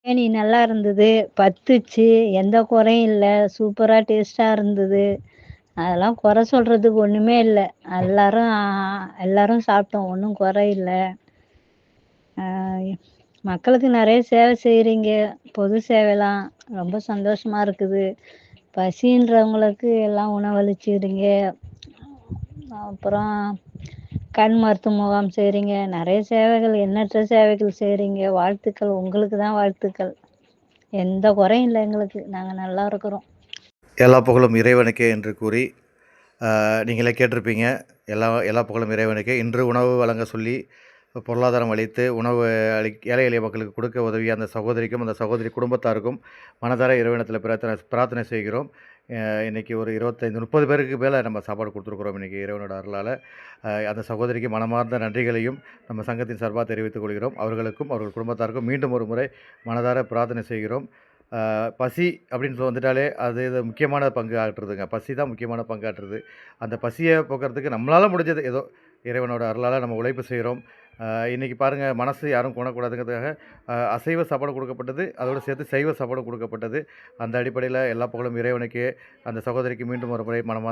பிரியாணி நல்லா இருந்தது. பத்துச்சு. எந்த குறையும் இல்ல. சூப்பரா டேஸ்ட்டா இருந்தது. அதெல்லாம் குறை சொல்றதுக்கு ஒண்ணுமே இல்ல. எல்லாரும் எல்லாரும் சாப்பிட்டோம். ஒண்ணும் குறை இல்ல. அ மக்களுக்கு நெறைய சேவை செய்றீங்க. பொது சேவைலாம். ரொம்ப சந்தோஷமா இருக்குது. பசின்றவங்களுக்கு எல்லாம் உணவளிச்சுறீங்க. அப்புறம் கண் மருத்துவ முகாம் செய்றீங்க. நெறைய சேவைகள், எண்ணற்ற சேவைகள் செய்றீங்க. வாழ்த்துக்கள். உங்களுக்கு தான் வாழ்த்துக்கள். எந்த குறையும் இல்ல எங்களுக்கு. நாங்க நல்லா இருக்கிறோம். எல்லா புகழும் இறைவனுக்கே என்று கூறி, நீங்களே கேட்டிருப்பீங்க. எல்லா எல்லா புகழும் இறைவனுக்கே. இன்று உணவு வழங்க சொல்லி பொருளாதாரம் அளித்து உணவு ஏழை எளிய மக்களுக்கு கொடுக்க உதவிய அந்த சகோதரிக்கும், அந்த சகோதரி குடும்பத்தாருக்கும் மனதார இறைவனிடத்தில் பிரார்த்தனை செய்கிறோம். இன்னைக்கு ஒரு 25, 30 பேருக்கு மேல நம்ம சாப்பாடு குடுத்துருக்குறோம் இன்னைக்கு இறைவனோட அருளால. அந்த சகோதரிக்கு மனமார்ந்த நன்றிகளையும் நம்ம சங்கத்தின் சார்பா தெரிவித்துக் கொள்கிறோம். அவர்களுக்கும், அவர்கள் குடும்பத்தாருக்கும் மீண்டும் ஒரு முறை மனதார பிரார்த்தனை செய்கிறோம். பசி அப்படின்னு வந்துட்டாலே அது இது முக்கியமான பங்கு ஆற்றுதுங்க. பசி தான் முக்கியமான பங்காற்றுது. அந்த பசிய போக்குறதுக்கு நம்மளால முடிஞ்சது ஏதோ இறைவனோட அருளால நம்ம உழைப்பு செய்றோம். இன்னைக்கு பாருங்க மனசு யாரும் கோணக்கூடாதுங்கிறதுக்காக அசைவ சாப்பாடு கொடுக்கப்பட்டது. அதோடு சேர்த்து சைவ சாப்பாடும் கொடுக்கப்பட்டது. அந்த அடிப்படையில எல்லா புகழும் இறைவனுக்கே. அந்த சகோதரிக்கு மீண்டும் ஒரு முறை மனமார்ந்த